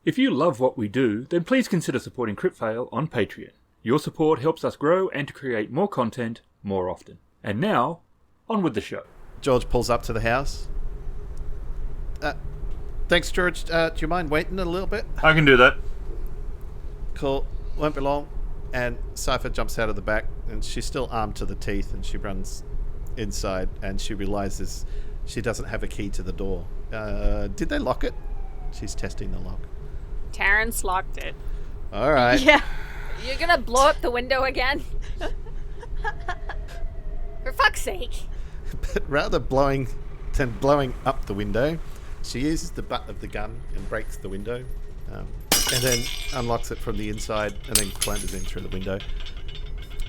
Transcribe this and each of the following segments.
If you love what we do, then please consider supporting CryptFail on Patreon. Your support helps us grow and to create more content more often. And now, on with the show. George pulls up to the house. Thanks, George. Do you mind waiting a little bit? I can do that. Cool. Won't be long. And Cipher jumps out of the back, and she's still armed to the teeth, and she runs inside, and she realizes she doesn't have a key to the door. Did they lock it? She's testing the lock. Terrence locked it. All right. Yeah. You're gonna blow up the window again? For fuck's sake. But rather blowing up the window, she uses the butt of the gun and breaks the window, and then unlocks it from the inside and then clambers in through the window.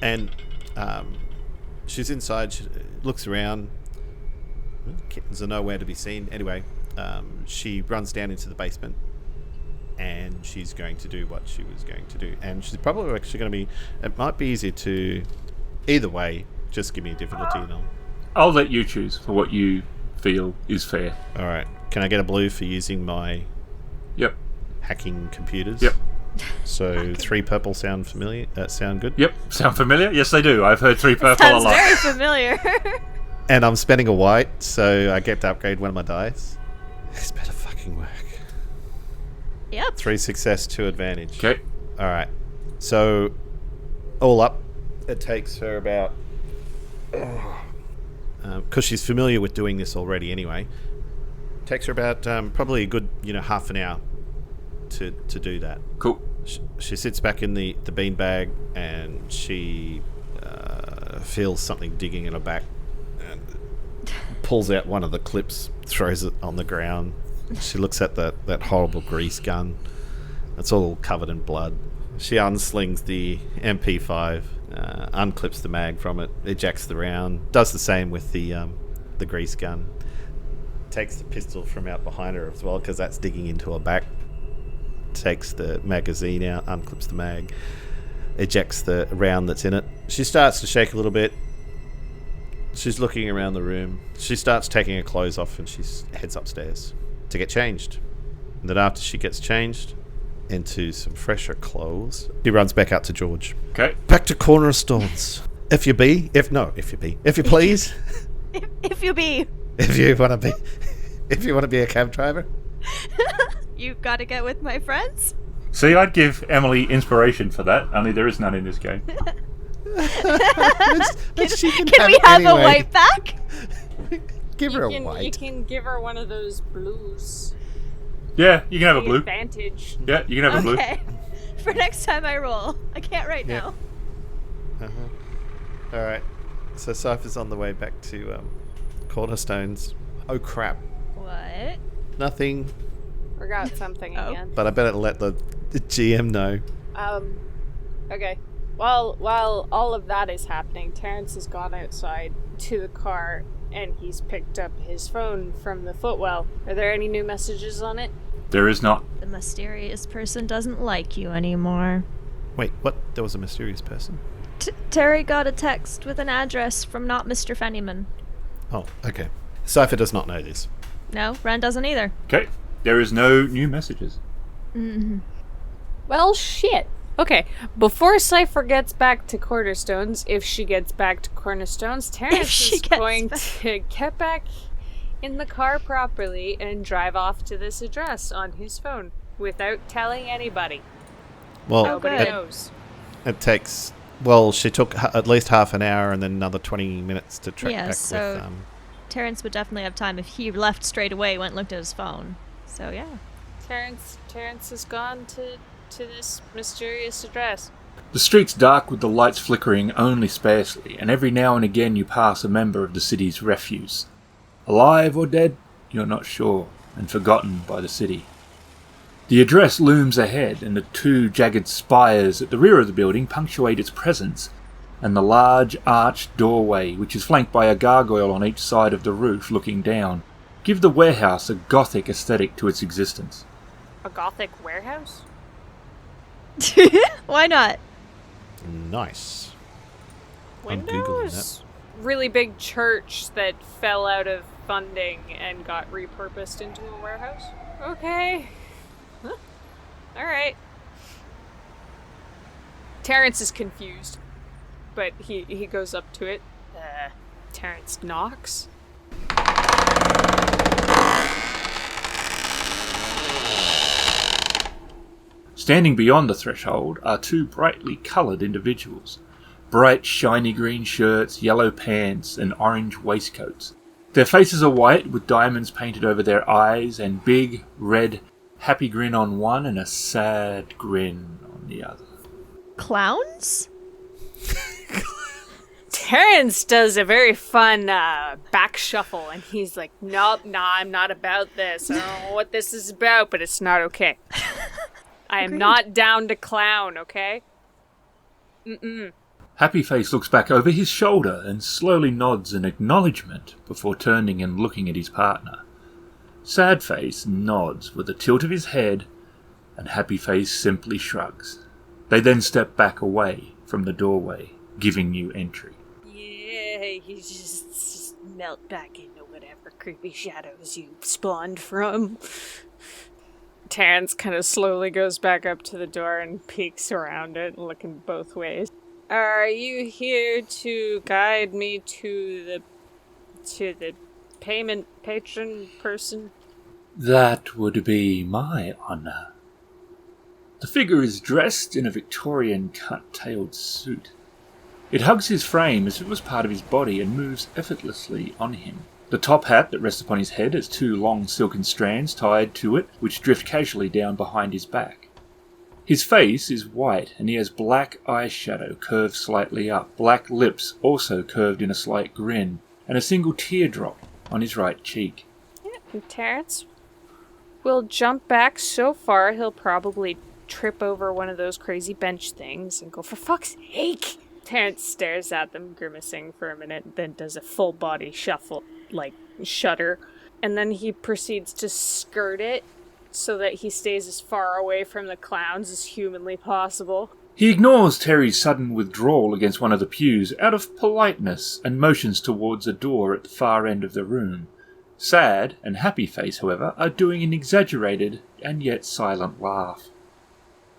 And she's inside, she looks around. Kittens are nowhere to be seen. Anyway, she runs down into the basement, and she's going to do what she was going to do. And she's probably actually going to be... It might be easier to... Either way, just give me a difficulty and I'll let you choose for what you feel is fair. Alright. Can I get a blue for using my... Yep. Hacking computers? Yep. So 3 purple sound familiar? Sound good? Yep. Sound familiar? Yes, they do. I've heard 3 purple a lot. Sounds very familiar. And I'm spending a white, so I get to upgrade one of my dice. This better fucking work. Yep. 3 success, 2 advantage. Okay. Alright. So, all up, it takes her about... Because she's familiar with doing this already anyway. Takes her about probably a good, half an hour to do that. Cool. She sits back in the beanbag, and she feels something digging in her back, and pulls out one of the clips, throws it on the ground. She looks at that horrible grease gun. It's all covered in blood. She unslings the MP5, unclips the mag from it, ejects the round, does the same with the grease gun. Takes the pistol from out behind her as well, because that's digging into her back. Takes the magazine out, unclips the mag, ejects the round that's in it. She starts to shake a little bit. She's looking around the room. She starts taking her clothes off, and she heads upstairs to get changed. And then after she gets changed into some fresher clothes, she runs back out to George. Okay. Back to Cornerstones. If you please. If you be. If you want to be a cab driver. You've got to get with my friends. See, I'd give Emily inspiration for that, only there is none in this game. Can we have a white back? Give her a white. You can give her one of those blues. Yeah, you can have a blue. Advantage. Yeah, you can have a blue. Okay. For next time I roll. I can't right now. Alright. So Cypher's on the way back to Cornerstones. Oh crap. What? Nothing. Forgot something again. But I better let the GM know. Okay. While all of that is happening, Terrence has gone outside to the car, and he's picked up his phone from the footwell. Are there any new messages on it? There is not. The mysterious person doesn't like you anymore. Wait, what? There was a mysterious person? Terry got a text with an address from not Mr. Fennyman. Oh, okay. Cipher does not know this. No, Wren doesn't either. Okay. There is no new messages. Mm-hmm. Well, shit. Okay, before Cipher gets back to Cornerstones, if she gets back to Cornerstones, Terrence is going to get back in the car properly and drive off to this address on his phone without telling anybody. Well, nobody knows. It takes... Well, she took at least half an hour and then another 20 minutes to track back with... Terrence would definitely have time if he left straight away, went and looked at his phone. So, yeah. Terrence has gone to this mysterious address. The street's dark with the lights flickering only sparsely, and every now and again you pass a member of the city's refuse. Alive or dead, you're not sure, and forgotten by the city. The address looms ahead, and the 2 jagged spires at the rear of the building punctuate its presence, and the large arched doorway, which is flanked by a gargoyle on each side of the roof looking down, give the warehouse a gothic aesthetic to its existence. A gothic warehouse? Why not? Nice. Windows? Really big church that fell out of funding and got repurposed into a warehouse? Okay. Huh? Alright. Terrence is confused, but he goes up to it. Terrence knocks. Standing beyond the threshold are two brightly coloured individuals. Bright, shiny green shirts, yellow pants, and orange waistcoats. Their faces are white, with diamonds painted over their eyes, and big, red, happy grin on one and a sad grin on the other. Clowns? Terrence does a very fun back shuffle, and he's like, nope, nah, I'm not about this. I don't know what this is about, but it's not okay. I am not down to clown, okay? Mm-mm. Happy Face looks back over his shoulder and slowly nods in acknowledgement before turning and looking at his partner. Sad Face nods with a tilt of his head, and Happy Face simply shrugs. They then step back away from the doorway, giving you entry. Yeah, you just melt back into whatever creepy shadows you spawned from. Terrence kind of slowly goes back up to the door and peeks around it, looking both ways. Are you here to guide me to the payment patron person? That would be my honour. The figure is dressed in a Victorian cut-tailed suit. It hugs his frame as if it was part of his body and moves effortlessly on him. The top hat that rests upon his head has two long silken strands tied to it, which drift casually down behind his back. His face is white, and he has black eyeshadow curved slightly up, black lips also curved in a slight grin, and a single teardrop on his right cheek. Yeah, and Terrence will jump back so far he'll probably trip over one of those crazy bench things and go, for fuck's sake! Terrence stares at them, grimacing for a minute, then does a full body shuffle, like shudder, and then he proceeds to skirt it so that he stays as far away from the clowns as humanly possible. He ignores Terry's sudden withdrawal against one of the pews out of politeness and motions towards a door at the far end of the room. Sad and Happy Face, however, are doing an exaggerated and yet silent laugh.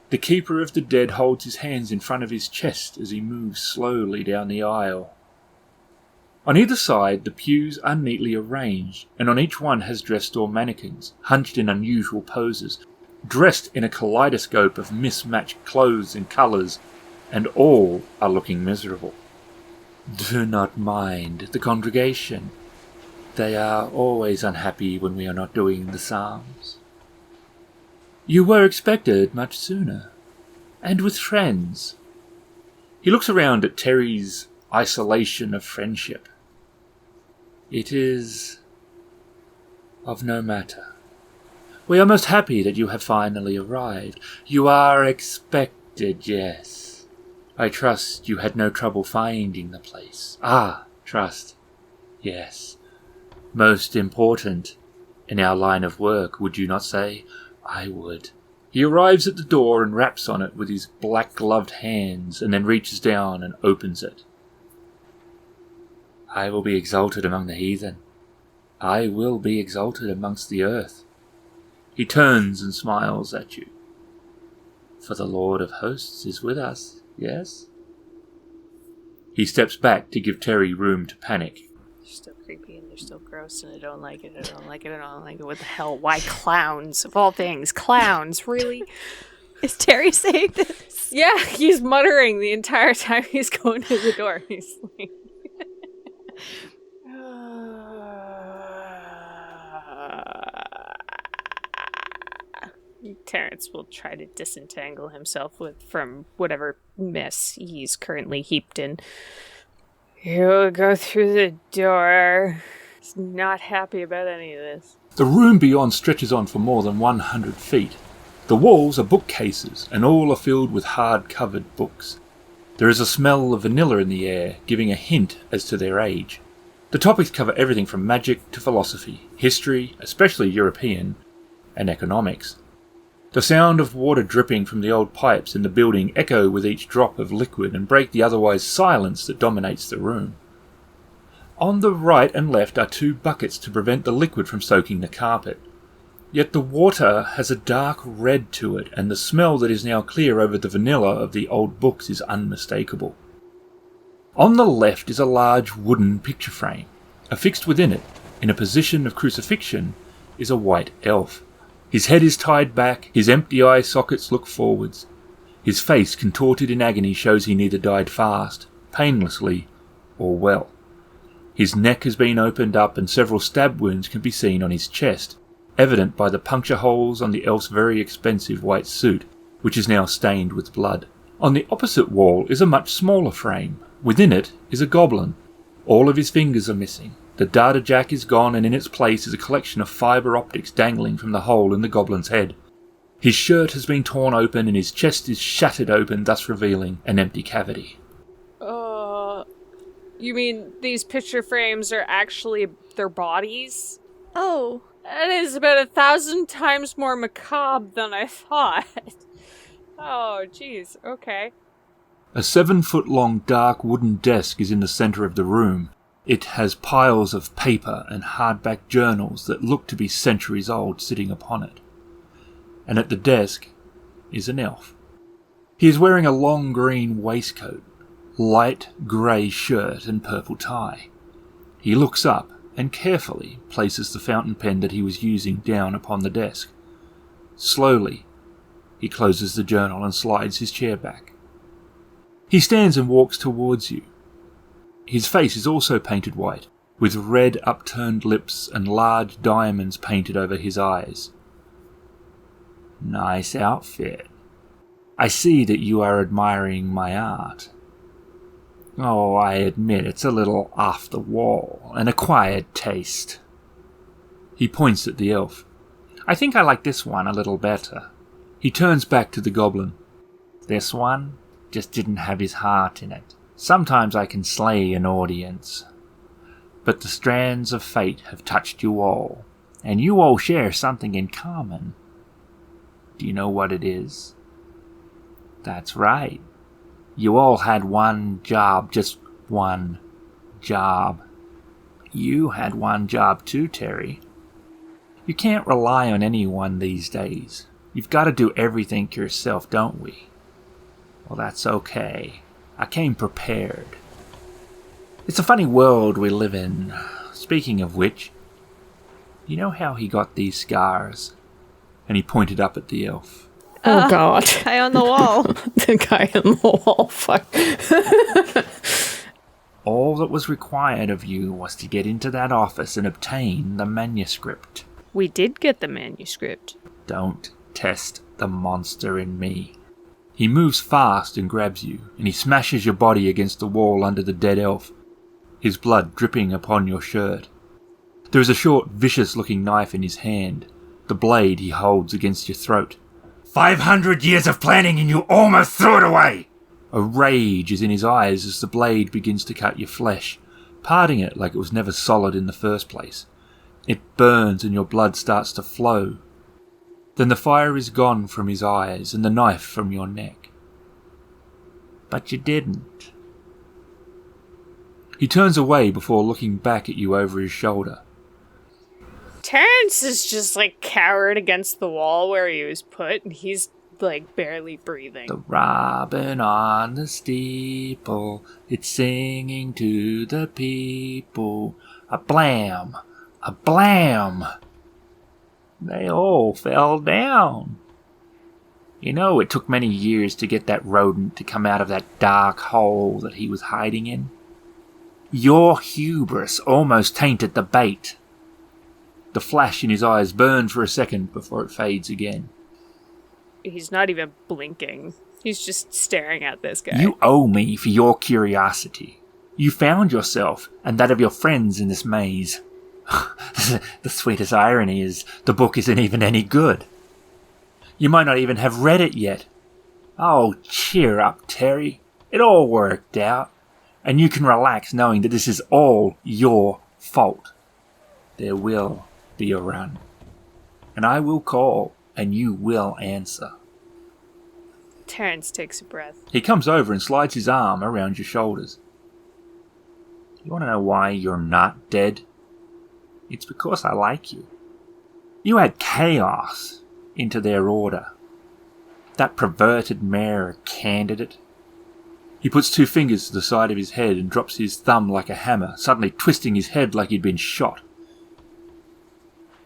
The Keeper of the Dead holds his hands in front of his chest as he moves slowly down the aisle. On either side, the pews are neatly arranged, and on each one has dress door mannequins, hunched in unusual poses, dressed in a kaleidoscope of mismatched clothes and colours, and all are looking miserable. Do not mind the congregation. They are always unhappy when we are not doing the psalms. You were expected much sooner, and with friends. He looks around at Terry's isolation of friendship. It is of no matter. We are most happy that you have finally arrived. You are expected, yes. I trust you had no trouble finding the place. Trust. Yes. Most important in our line of work, would you not say? I would. He arrives at the door and raps on it with his black-gloved hands, and then reaches down and opens it. I will be exalted among the heathen. I will be exalted amongst the earth. He turns and smiles at you. For the Lord of Hosts is with us, yes? He steps back to give Terry room to panic. They're still creepy and they're still gross and I don't like it, I don't like it, I don't like it. What the hell? Why clowns? Of all things, clowns, really? Is Terry saying this? Yeah, he's muttering the entire time he's going to the door. He's like... Terrence will try to disentangle himself from whatever mess he's currently heaped in. He'll go through the door. He's not happy about any of this. The room beyond stretches on for more than 100 feet. The walls are bookcases, and all are filled with hard-covered books. There is a smell of vanilla in the air, giving a hint as to their age. The topics cover everything from magic to philosophy, history, especially European, and economics. The sound of water dripping from the old pipes in the building echo with each drop of liquid and break the otherwise silence that dominates the room. On the right and left are two buckets to prevent the liquid from soaking the carpet. Yet the water has a dark red to it, and the smell that is now clear over the vanilla of the old books is unmistakable. On the left is a large wooden picture frame. Affixed within it, in a position of crucifixion, is a white elf. His head is tied back, his empty eye sockets look forwards. His face, contorted in agony, shows he neither died fast, painlessly, or well. His neck has been opened up and several stab wounds can be seen on his chest, evident by the puncture holes on the elf's very expensive white suit, which is now stained with blood. On the opposite wall is a much smaller frame. Within it is a goblin. All of his fingers are missing. The data jack is gone, and in its place is a collection of fibre optics dangling from the hole in the goblin's head. His shirt has been torn open and his chest is shattered open, thus revealing an empty cavity. You mean these picture frames are actually their bodies? Oh. That is about 1,000 times more macabre than I thought. Oh, jeez. Okay. A 7-foot-long dark wooden desk is in the centre of the room. It has piles of paper and hardback journals that look to be centuries old sitting upon it. And at the desk is an elf. He is wearing a long green waistcoat, light grey shirt and purple tie. He looks up and carefully places the fountain pen that he was using down upon the desk. Slowly, he closes the journal and slides his chair back. He stands and walks towards you. His face is also painted white, with red upturned lips and large diamonds painted over his eyes. Nice outfit. I see that you are admiring my art. Oh, I admit it's a little off the wall, an acquired taste. He points at the elf. I think I like this one a little better. He turns back to the goblin. This one just didn't have his heart in it. Sometimes I can slay an audience. But the strands of fate have touched you all, and you all share something in common. Do you know what it is? That's right. You all had one job, just one job. You had one job too, Terry. You can't rely on anyone these days. You've got to do everything yourself, don't we? Well, that's okay. I came prepared. It's a funny world we live in. Speaking of which, you know how he got these scars? And he pointed up at the elf. Oh, God. Guy on the wall. The guy on the wall. Fuck. All that was required of you was to get into that office and obtain the manuscript. We did get the manuscript. Don't test the monster in me. He moves fast and grabs you, and he smashes your body against the wall under the dead elf, his blood dripping upon your shirt. There is a short, vicious-looking knife in his hand, the blade he holds against your throat. 500 years of planning and you almost threw it away! A rage is in his eyes as the blade begins to cut your flesh, parting it like it was never solid in the first place. It burns and your blood starts to flow. Then the fire is gone from his eyes and the knife from your neck. But you didn't. He turns away before looking back at you over his shoulder. Terrence is just, cowered against the wall where he was put, and he's, barely breathing. The robin on the steeple, it's singing to the people. A blam! A blam! They all fell down. You know, it took many years to get that rodent to come out of that dark hole that he was hiding in. Your hubris almost tainted the bait. The flash in his eyes burns for a second before it fades again. He's not even blinking. He's just staring at this guy. You owe me for your curiosity. You found yourself and that of your friends in this maze. The sweetest irony is the book isn't even any good. You might not even have read it yet. Oh, cheer up, Terry. It all worked out. And you can relax knowing that this is all your fault. There will be a run. And I will call, and you will answer. Terrence takes a breath. He comes over and slides his arm around your shoulders. You want to know why you're not dead? It's because I like you. You add chaos into their order. That perverted mayor candidate. He puts 2 fingers to the side of his head and drops his thumb like a hammer, suddenly twisting his head like he'd been shot.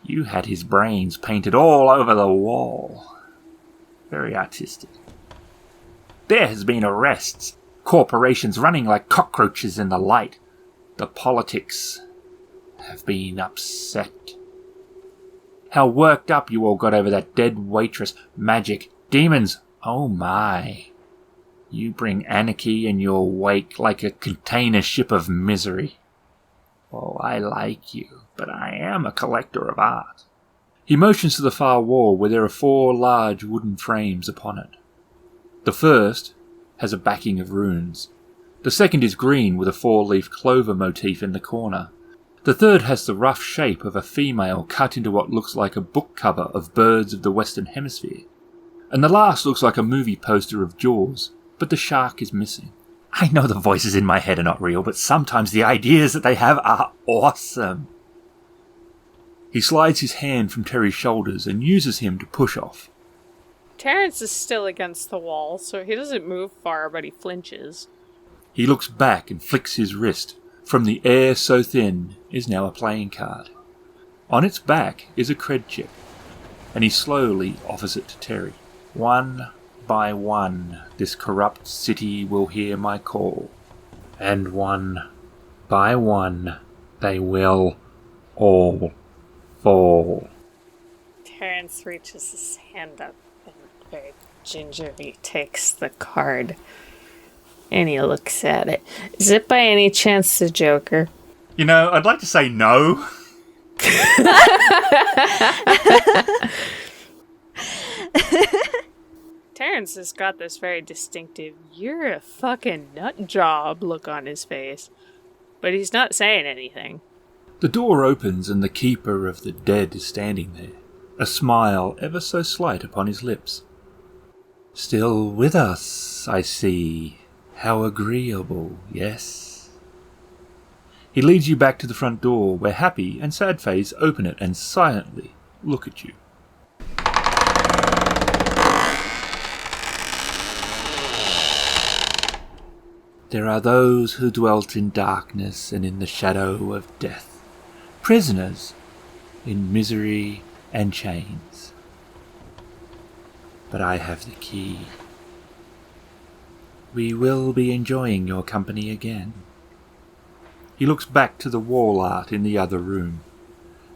You had his brains painted all over the wall. Very artistic. There has been arrests, corporations running like cockroaches in the light. The politics have been upset. How worked up you all got over that dead waitress. Magic. Demons. Oh my. You bring anarchy in your wake like a container ship of misery. Oh, I like you, but I am a collector of art. He motions to the far wall where there are 4 large wooden frames upon it. The first has a backing of runes. The second is green with a 4-leaf clover motif in the corner. The third has the rough shape of a female cut into what looks like a book cover of birds of the Western Hemisphere. And the last looks like a movie poster of Jaws, but the shark is missing. I know the voices in my head are not real, but sometimes the ideas that they have are awesome. He slides his hand from Terry's shoulders and uses him to push off. Terrence is still against the wall, so he doesn't move far, but he flinches. He looks back and flicks his wrist. From the air so thin is now a playing card. On its back is a cred chip, and he slowly offers it to Terry. 1 by 1, this corrupt city will hear my call, and 1 by 1, they will all fall. Terrence reaches his hand up and very gingerly takes the card. And he looks at it. Is it by any chance the Joker? You know, I'd like to say no. Terrence has got this very distinctive, you're a fucking nut job look on his face. But he's not saying anything. The door opens and the keeper of the dead is standing there, a smile ever so slight upon his lips. Still with us, I see. How agreeable, yes? He leads you back to the front door, where Happy and Sadface open it and silently look at you. There are those who dwelt in darkness and in the shadow of death, prisoners in misery and chains. But I have the key. We will be enjoying your company again. He looks back to the wall art in the other room.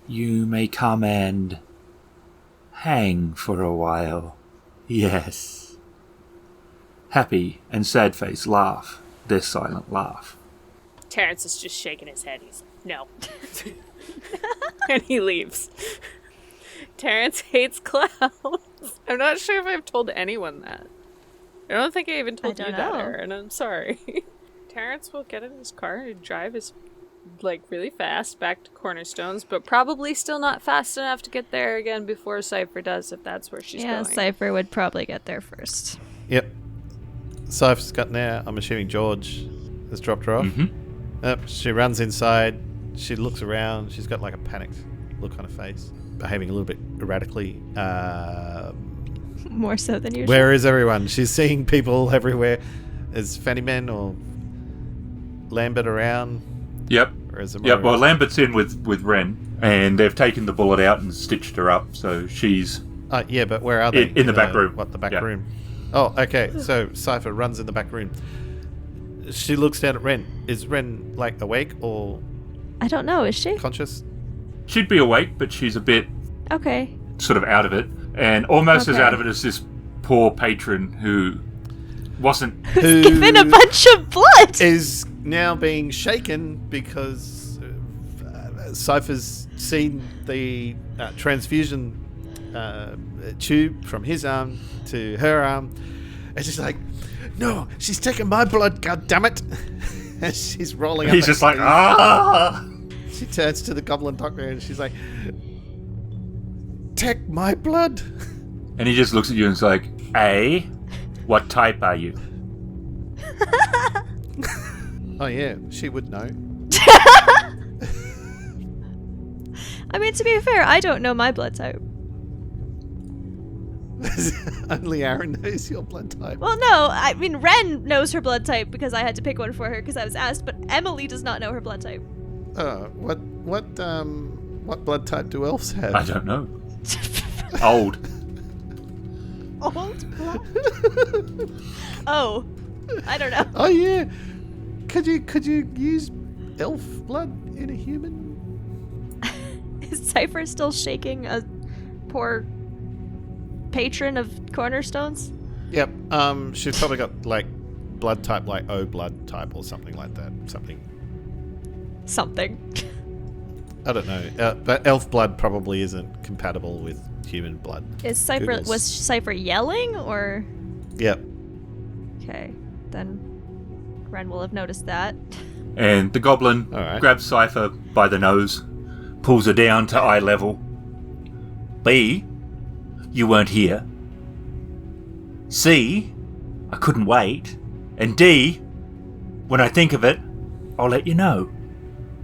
You may come and hang for a while. Yes. Happy and Sadface laugh, their silent laugh. Terrence is just shaking his head. He's like, no. And he leaves. Terrence hates clowns. I'm not sure if I've told anyone that. I don't think I even told you that, Aaron. I'm sorry. Terrence will get in his car and drive his, really fast back to Cornerstones, but probably still not fast enough to get there again before Cipher does, if that's where she's going. Yeah, Cipher would probably get there first. Yep. Cipher's gotten there. I'm assuming George has dropped her off. Mm-hmm. She runs inside. She looks around. She's got like a panicked look on her face, behaving a little bit erratically. More so than usual. Where is everyone? She's seeing people everywhere. Is Fanny Man or Lambert around? Yep. Or is it Yep. Well, Lambert's in with Wren, and they've taken the bullet out and stitched her up, so she's... yeah, but where are they? In the back room. What, the back room? Oh, okay. So Cipher runs in the back room. She looks down at Wren. Is Wren, awake or... I don't know, is she? Conscious? She'd be awake, but she's a bit... Okay. Sort of out of it. And almost as out of it as this poor patron who wasn't... Who's given a bunch of blood! Is now being shaken because Cipher's seen the transfusion tube from his arm to her arm. And she's like, no, she's taking my blood, goddammit! And she's rolling up. He's just like, ah! She turns to the goblin doctor and she's like, take my blood. And he just looks at you and is like, A, what type are you? Oh yeah, she would know. I mean, to be fair, I don't know my blood type. Only Aaron knows your blood type. Well, no, I mean, Wren knows her blood type because I had to pick one for her because I was asked, but Emily does not know her blood type. What blood type do elves have? I don't know. Old. Old blood? Oh, I don't know. Oh yeah. Could you use elf blood in a human? Is Cipher still shaking a poor patron of Cornerstones? Yep. She's probably got like blood type like O blood type or something like that. Something. I don't know. But elf blood probably isn't compatible with human blood. Was Cipher yelling or? Yep. Okay, then Wren will have noticed that. And the goblin grabs Cipher by the nose, pulls her down to eye level. B, you weren't here. C, I couldn't wait. And D, when I think of it, I'll let you know.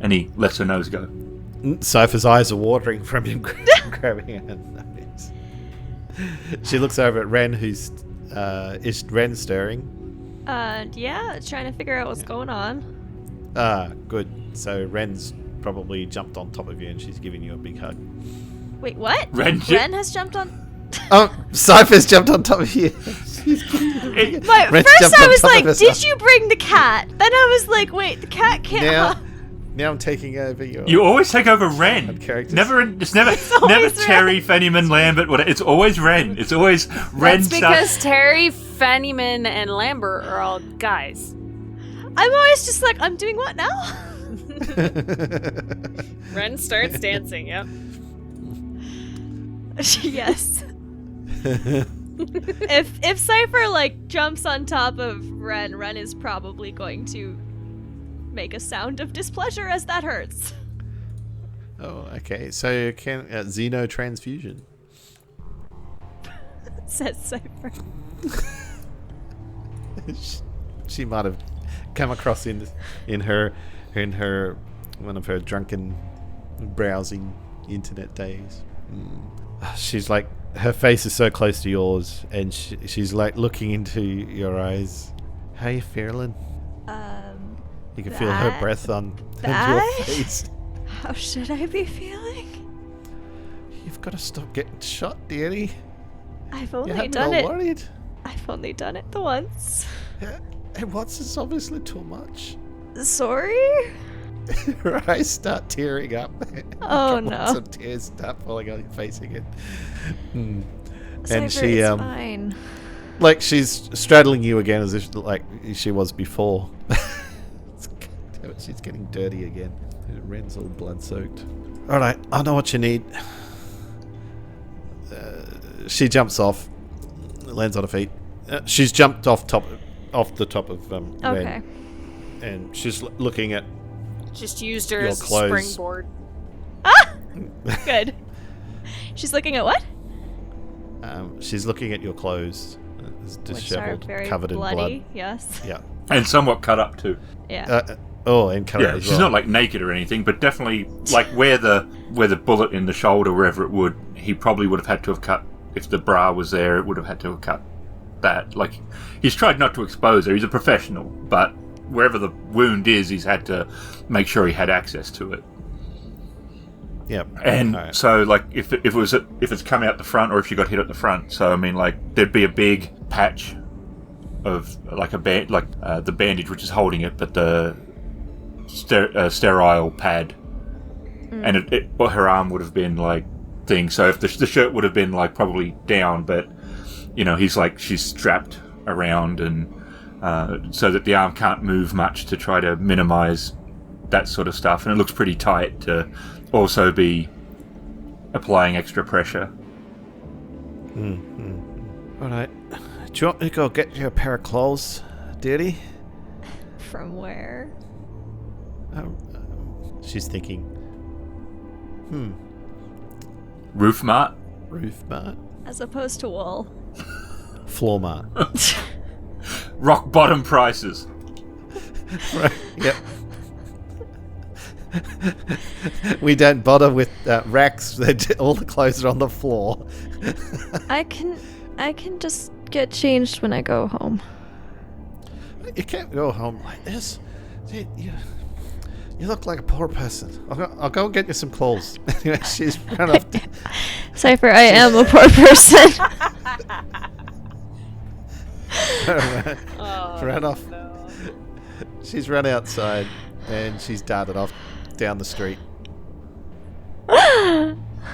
And he lets her nose go. Cipher's eyes are watering from him grabbing her nose. She looks over at Wren, is Wren stirring? Yeah, trying to figure out what's going on. Good. So Wren's probably jumped on top of you and she's giving you a big hug. Wait, what? Wren has jumped on... Cypher's jumped on top of you. But first I was like, did you bring the cat? Then I was like, wait, the cat can't... Now I'm taking over your... You always take over Wren. Characters. It's never Terry, Fennyman, Lambert. It's always Wren. It's always Wren. That's because Terry, Fennyman, and Lambert are all guys. I'm always just like, I'm doing what now? Wren starts dancing. Yep. Yes. If Cipher like jumps on top of Wren is probably going to make a sound of displeasure as that hurts. Oh, okay. So can xenotransfusion. Says Cipher. She might have come across in her one of her drunken browsing internet days. She's like, her face is so close to yours, and she's like looking into your eyes. How you feeling? You can feel her breath on your face. How should I be feeling? You've got to stop getting shot, dearie. I've only done it. Worried. I've only done it the once. And once is obviously too much. Sorry? Her eyes start tearing up. Oh no! Some tears start falling on your face again. And she, fine. Like she's straddling you again as if like she was before. She's getting dirty again. Wren's all blood soaked. All right, I know what you need. She jumps off, lands on her feet. She's jumped off the top of Wren. Okay. And she's looking at. Just used her as a springboard. Ah! Good. She's looking at what? She's looking at your clothes. Disheveled, covered bloody, in blood. Yes. Yeah. And somewhat cut up too. Yeah. And cut up as she's well. not like naked or anything, but definitely like where the bullet in the shoulder, wherever it would, he probably would have had to have cut. If the bra was there, it would have had to have cut that. Like, he's tried not to expose her. He's a professional, but wherever the wound is, he's had to make sure he had access to it. Yep. And so, like, if it's come out the front, or if you got hit at the front, so I mean, like, there'd be a big patch of like the bandage which is holding it, but the sterile pad, and her arm would have been like thing. So if the shirt would have been like probably down, but she's strapped around, and so that the arm can't move much to try to minimize that sort of stuff, and it looks pretty tight to also be applying extra pressure. All right. Do you want me to go get you a pair of clothes, dearie? From where? She's thinking. Roof mart? As opposed to wool. Floor mart. Rock bottom prices. Right. Yep. We don't bother with racks. All the clothes are on the floor. I can just get changed when I go home. You can't go home like this. You look like a poor person. I'll go get you some clothes. Anyway, she's run off. Cipher, I am a poor person. Ran off. No. She's run outside and she's darted off down the street.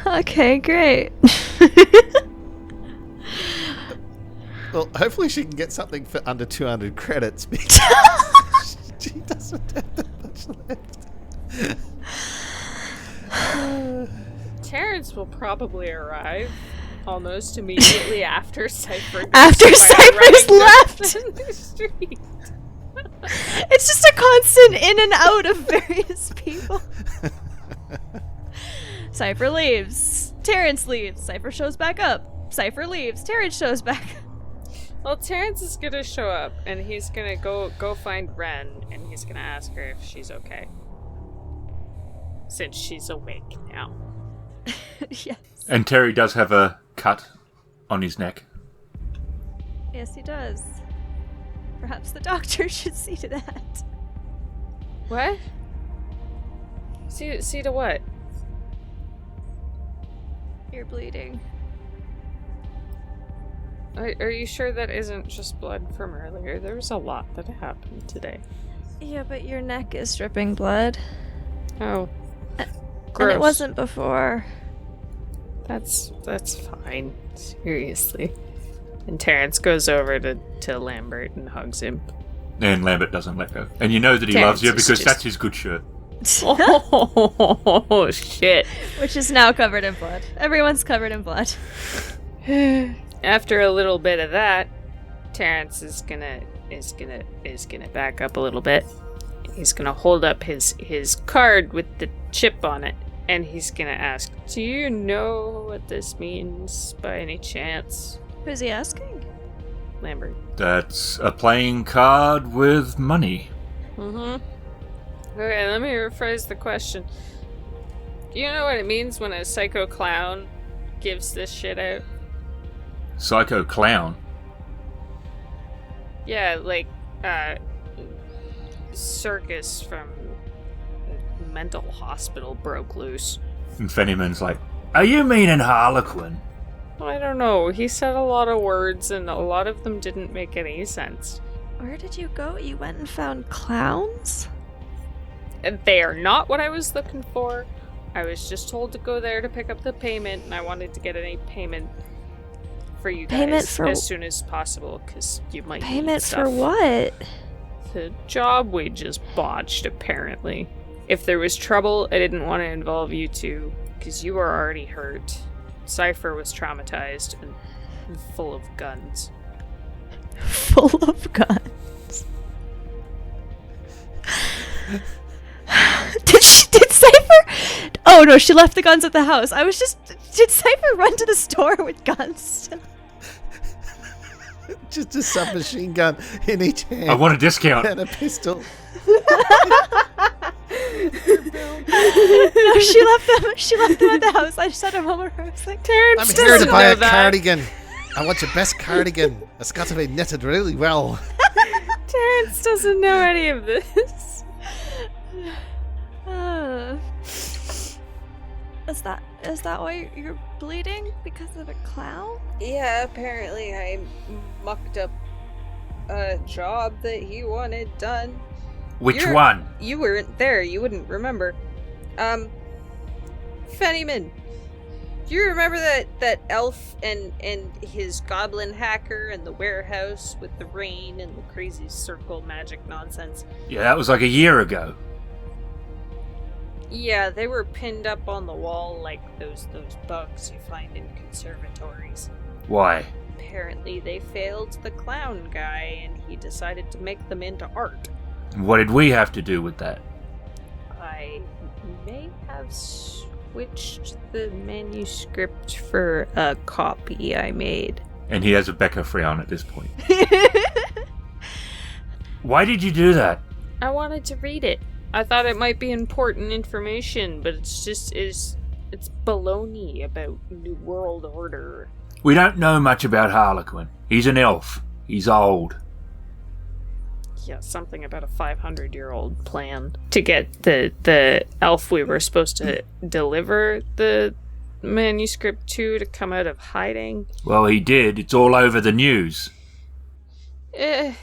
Okay, great. Well, hopefully she can get something for under 200 credits because she doesn't have that much left. Terrence will probably arrive almost immediately after Cipher. After Cypher's left! In the street. It's just a constant in and out of various people. Cipher leaves. Terrence leaves. Cipher shows back up. Cipher leaves. Terrence shows back. Well, Terrence is gonna show up, and he's gonna go find Wren, and he's gonna ask her if she's okay. Since she's awake now. Yes. And Terry does have a cut on his neck. Yes, he does. Perhaps the doctor should see to that. What? See to what? You're bleeding. Are you sure that isn't just blood from earlier? There was a lot that happened today. Yeah, but your neck is dripping blood. Oh. And Gross. it wasn't before. That's fine. Seriously. And Terrence goes over to Lambert and hugs him. And Lambert doesn't let go. And you know that he Terrence loves you is because just- that's his good shirt. Oh, shit. Which is now covered in blood. Everyone's covered in blood. After a little bit of that, Terrence is gonna back up a little bit. He's gonna hold up his card with the chip on it, and he's gonna ask, "Do you know what this means by any chance?" Who's he asking? Lambert. That's a playing card with money. Mm-hmm. Okay, let me rephrase the question. Do you know what it means when a psycho clown gives this shit out? Psycho clown. Yeah, like, circus from a mental hospital broke loose. And Fennyman's like, are you meaning Harlequin? I don't know. He said a lot of words, and a lot of them didn't make any sense. Where did you go? You went and found clowns? They are not what I was looking for. I was just told to go there to pick up the payment, and I wanted to get any payment for you guys Payment for- as soon as possible, because you might need Payment stuff. for what? The job we just botched, apparently. If there was trouble, I didn't want to involve you two, because you were already hurt. Cipher was traumatized and full of guns. Full of guns. Did Cipher? Oh no, she left the guns at the house. Did Cipher run to the store with guns? Just a submachine gun in each hand. I want a discount. And a pistol. No, she left them at the house. I just had a moment where I was like, Terrence I'm here to doesn't buy know a that. cardigan. I want your best cardigan. It's got to be knitted really well. Terrence doesn't know any of this. Is that why you're bleeding? Because of a clown? Yeah, apparently I mucked up a job that he wanted done. Which one? You weren't there, you wouldn't remember. Fennyman. Do you remember that elf and his goblin hacker and the warehouse with the rain and the crazy circle magic nonsense? Yeah, that was like a year ago. Yeah, they were pinned up on the wall like those bugs you find in conservatories. Why? Apparently they failed the clown guy and he decided to make them into art. What did we have to do with that? I may have switched the manuscript for a copy I made. And he has a Becca frown at this point. Why did you do that? I wanted to read it. I thought it might be important information, but it's baloney about New World Order. We don't know much about Harlequin. He's an elf. He's old. Yeah, something about a 500-year-old plan to get the elf we were supposed to deliver the manuscript to come out of hiding. Well, he did. It's all over the news. I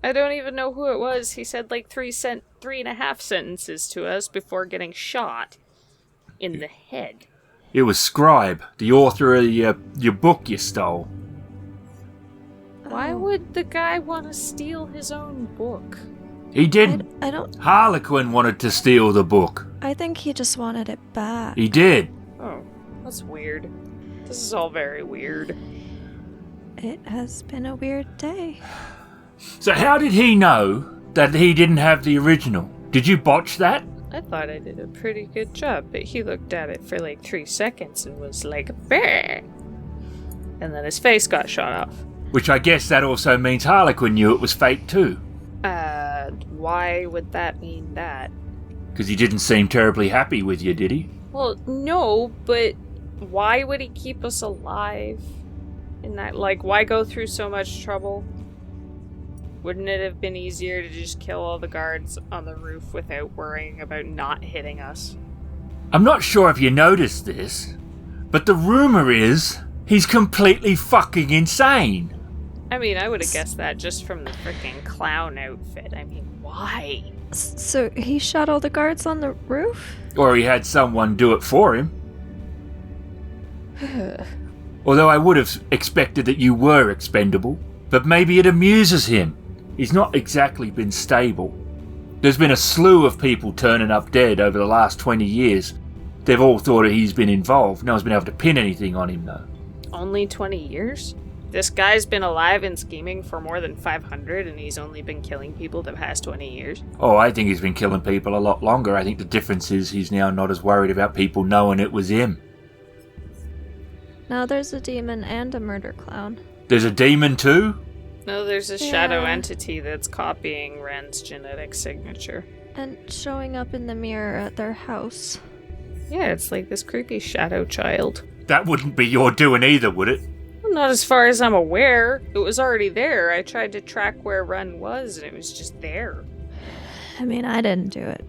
don't even know who it was. He said like 3.5 sentences to us before getting shot in the head. It was Scribe, the author of your book you stole. Why would the guy want to steal his own book? He didn't. I don't... Harlequin wanted to steal the book. I think he just wanted it back. He did. Oh, that's weird. This is all very weird. It has been a weird day. So how did he know that he didn't have the original? Did you botch that? I thought I did a pretty good job, but he looked at it for like 3 seconds and was like, "Bah!" And then his face got shot off. Which I guess that also means Harlequin knew it was fake too. Why would that mean that? Because he didn't seem terribly happy with you, did he? Well, no, but why would he keep us alive? In that, like, why go through so much trouble? Wouldn't it have been easier to just kill all the guards on the roof without worrying about not hitting us? I'm not sure if you noticed this, but the rumor is he's completely fucking insane. I mean, I would have guessed that just from the freaking clown outfit. I mean, why? So he shot all the guards on the roof? Or he had someone do it for him. Although I would have expected that you were expendable, but maybe it amuses him. He's not exactly been stable. There's been a slew of people turning up dead over the last 20 years. They've all thought that he's been involved. No one's been able to pin anything on him, though. Only 20 years? This guy's been alive and scheming for more than 500, and he's only been killing people the past 20 years? Oh, I think he's been killing people a lot longer. I think the difference is he's now not as worried about people knowing it was him. Now there's a demon and a murder clown. There's a demon too? No, there's a shadow entity that's copying Wren's genetic signature. And showing up in the mirror at their house. Yeah, it's like this creepy shadow child. That wouldn't be your doing either, would it? Well, not as far as I'm aware. It was already there. I tried to track where Wren was, and it was just there. I mean, I didn't do it.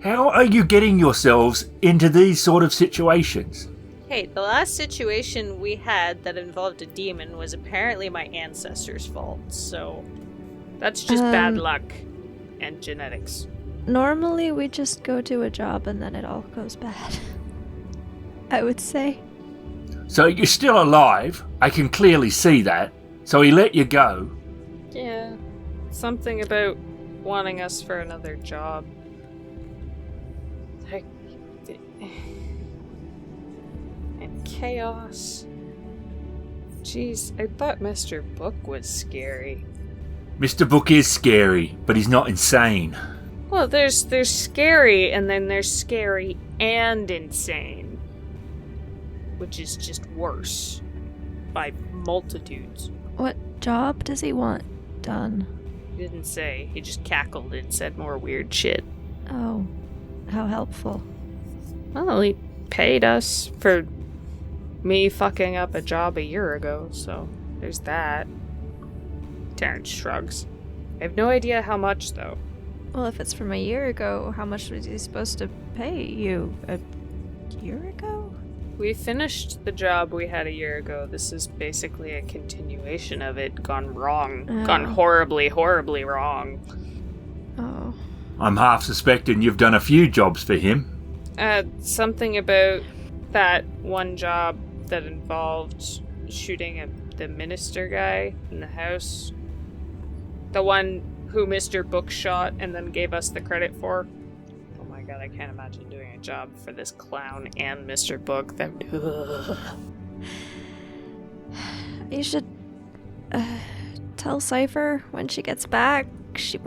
How are you getting yourselves into these sort of situations? Hey, the last situation we had that involved a demon was apparently my ancestors' fault, so that's just bad luck and genetics. Normally we just go do a job and then it all goes bad. I would say. So you're still alive. I can clearly see that. So he let you go. Yeah, something about wanting us for another job. Like, and chaos. Jeez, I thought Mr. Book was scary. Mr. Book is scary, but he's not insane. Well, there's scary, and then there's scary and insane. Which is just worse. By multitudes. What job does he want done? He didn't say. He just cackled and said more weird shit. Oh, how helpful. Well, he paid us for me fucking up a job a year ago, so there's that. Terrence shrugs. I have no idea how much, though. Well, if it's from a year ago, how much was he supposed to pay you? A year ago? We finished the job we had a year ago. This is basically a continuation of it, gone wrong. Oh. Gone horribly, horribly wrong. Oh. I'm half suspecting you've done a few jobs for him. Something about that one job that involved shooting the minister guy in the house. The one who Mr. Book shot and then gave us the credit for. Oh my god, I can't imagine doing a job for this clown and Mr. Book. That ugh. You should tell Cipher when she gets back. She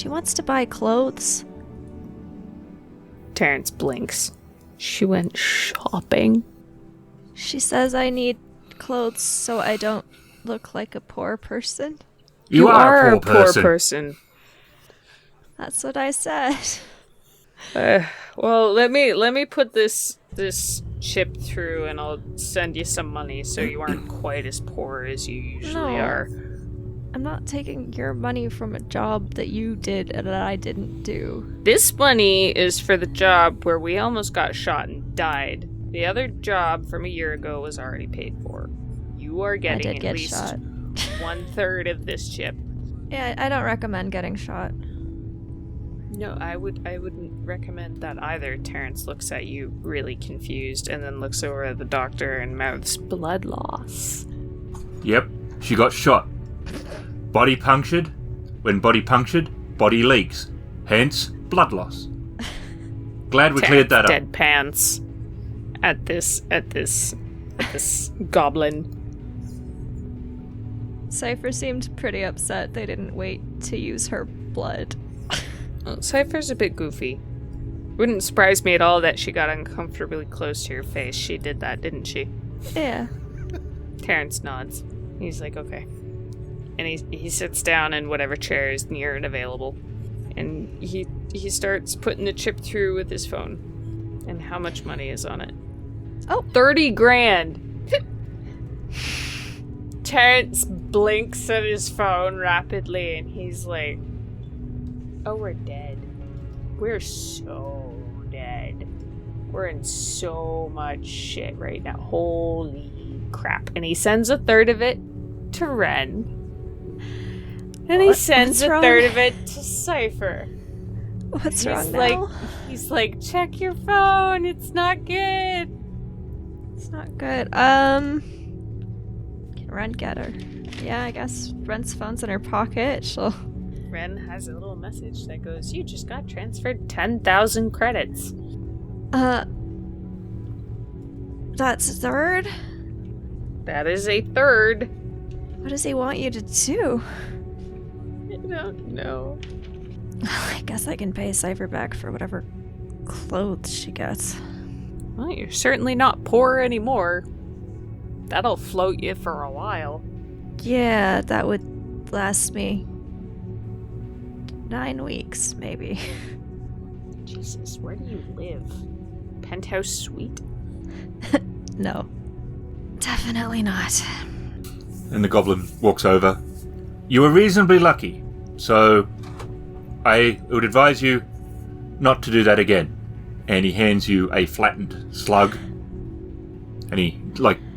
wants to buy clothes. Terrence blinks. She went shopping. She says I need clothes so I don't look like a poor person. You are a poor person. That's what I said. Well, let me put this chip through, and I'll send you some money so you aren't quite as poor as you usually are. I'm not taking your money from a job that you did and that I didn't do. This money is for the job where we almost got shot and died. The other job from a year ago was already paid for. You are getting at least shot. 1/3 of this chip. Yeah, I don't recommend getting shot. No, I wouldn't recommend that either. Terrence looks at you really confused and then looks over at the doctor and mouths blood loss. Yep, she got shot. Body punctured. When body punctured, body leaks. Hence, blood loss. Glad we cleared that up. Dead pants at this goblin. Cipher seemed pretty upset they didn't wait to use her blood. Cipher's a bit goofy. Wouldn't surprise me at all that she got uncomfortably close to your face. She did that, didn't she? Yeah. Terrence nods. He's like, okay. And he sits down in whatever chair is near and available. And he starts putting the chip through with his phone. And how much money is on it? Oh, 30 grand! Terrence blinks at his phone rapidly and he's like, oh, we're dead. We're so dead. We're in so much shit right now. Holy crap. And he sends 1/3 of it to Wren. And he sends 1/3 of it to Cipher. What's wrong now? He's like, check your phone. It's not good. It's not good. Can Wren get her? Yeah, I guess Wren's phone's in her pocket. Wren has a little message that goes, you just got transferred 10,000 credits. That's 1/3? That is 1/3. What does he want you to do? I don't know. I guess I can pay Cipher back for whatever clothes she gets. Well, you're certainly not poor anymore. That'll float you for a while. Yeah, that would last me 9 weeks, maybe. Jesus, where do you live? Penthouse suite? No. Definitely not. And the goblin walks over. You were reasonably lucky, so I would advise you not to do that again. And he hands you a flattened slug. And he,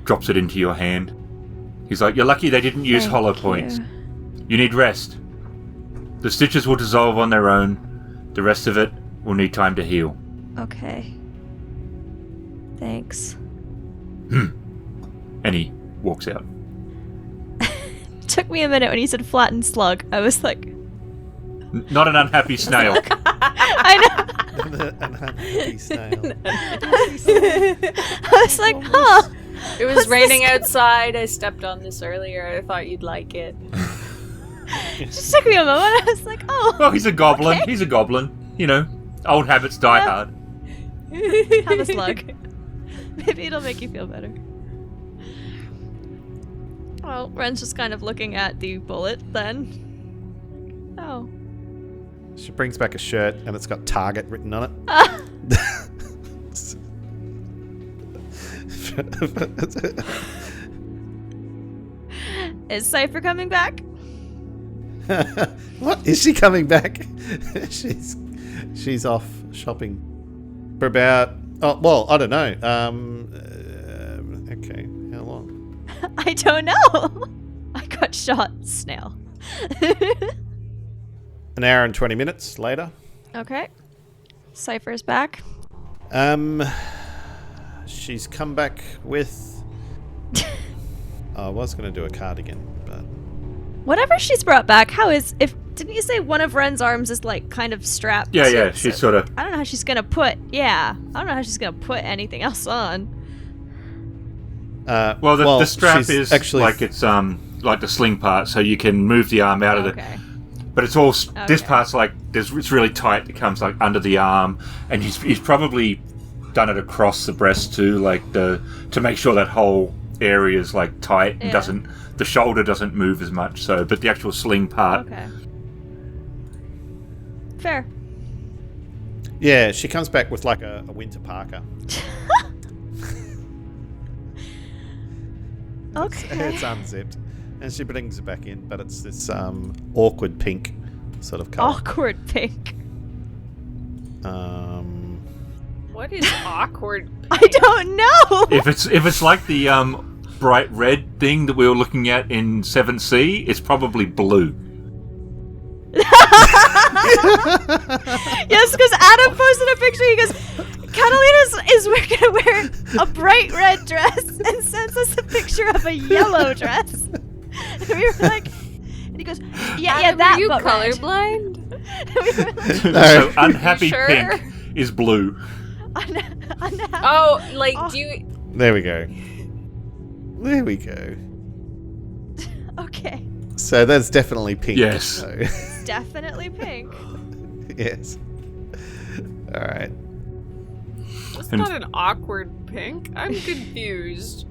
drops it into your hand. He's like, you're lucky they didn't use hollow points. You need rest. The stitches will dissolve on their own. The rest of it will need time to heal. Okay. Thanks. And he walks out. Took me a minute when he said flattened slug. I was like... Not an unhappy snail. I know. An unhappy snail. I was like, huh. It was raining outside. I stepped on this earlier. I thought you'd like it. It just took me a moment. I was like, oh. Well, he's a goblin. Okay. He's a goblin. You know, old habits die hard. Have a slug. Maybe it'll make you feel better. Well, Wren's just kind of looking at the bullet then. Oh. She brings back a shirt and it's got Target written on it. Is Cipher coming back? What? Is she coming back? She's off shopping for about... Oh, well, I don't know. Okay, how long? I don't know. I got shot, snail. An hour and 20 minutes later. Okay. Cipher's back. She's come back with... I was going to do a cardigan, but... Whatever she's brought back, didn't you say one of Wren's arms is kind of strapped? Yeah, she's sort of... I don't know how she's gonna put anything else on. The strap is actually... it's like the sling part, so you can move the arm out of it. But it's all... This part's it's really tight. It comes under the arm, and he's probably done it across the breast too, to make sure that whole area is tight and the shoulder doesn't move as much. So, but the actual sling part... Okay. Fair. Yeah, she comes back with like a winter parka. Okay. It's unzipped. And she brings it back in, but it's this awkward pink sort of colour. Awkward pink. What is awkward? I don't know. If it's like the bright red thing that we were looking at in 7th Sea, it's probably blue. Yes, because Adam posted a picture. He goes, Catalina is going to wear a bright red dress and sends us a picture of a yellow dress. And we were like, and he goes, yeah, Adam, that, are you but red. colorblind? We were like, So unhappy sure? pink is blue. unhappy. Oh, like, do you... There we go. There we go. Okay. So that's definitely pink. Yes. So. It's definitely pink. Yes. All right. That's not an awkward pink. I'm confused.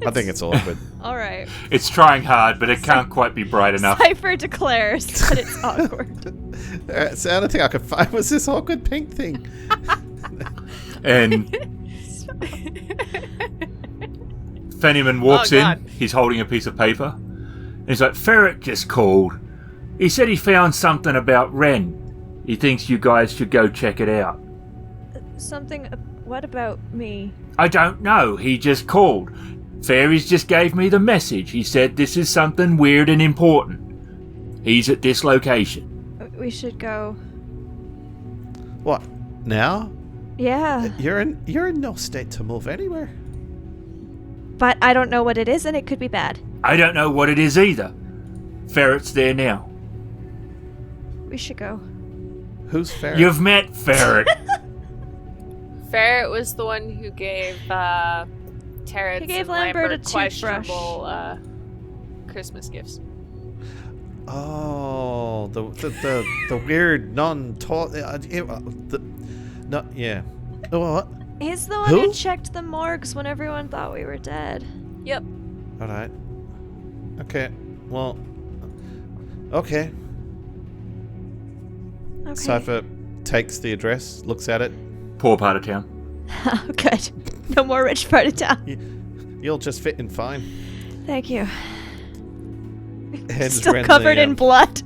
I think it's awkward. All right. It's trying hard, but it can't quite be bright enough. Cipher declares that it's awkward. All right, so the only thing I could find was this awkward pink thing. And Fennyman walks Oh, God. in. He's holding a piece of paper. And he's like, Ferret just called. He said he found something about Wren. He thinks you guys should go check it out. Something. What about me? I don't know. He just called. Fairies just gave me the message. He said this is something weird and important. He's at this location. We should go. What? Now? Yeah. You're in no state to move anywhere. But I don't know what it is, and it could be bad. I don't know what it is either. Ferret's there now. We should go. Who's fair? You've met Ferret. Ferret was the one who gave Terrence He gave and Lambert a questionable Christmas gifts. Oh, the weird non-taught. No, yeah. Oh, what? He's the one who checked the morgues when everyone thought we were dead. Yep. All right. Okay. Well. Okay. Okay. Cipher takes the address, looks at it. Poor part of town. Good. No more rich part of town. You'll just fit in fine. Thank you. Hands Still around covered in blood.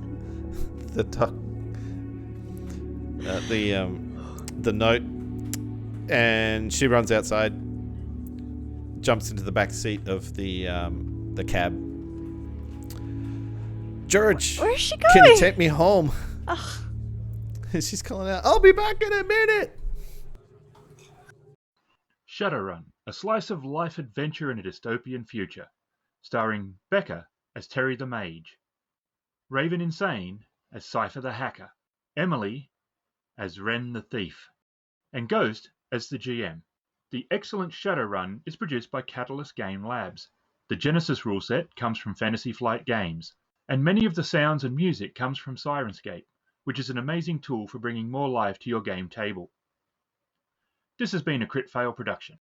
The note, and she runs outside, jumps into the back seat of the cab. George, Where's she can going? you take me home? Ugh. She's calling out, I'll be back in a minute. Shadowrun, a slice of life adventure in a dystopian future, starring Becca as Terry the Mage, RavenInsane as Cipher the Hacker, Emily as Wren the Thief, and Ghost as the GM. The excellent Shadowrun is produced by Catalyst Game Labs. The Genesis rule set comes from Fantasy Flight Games, and many of the sounds and music comes from Syrinscape, which is an amazing tool for bringing more life to your game table. This has been a Crit Fail production.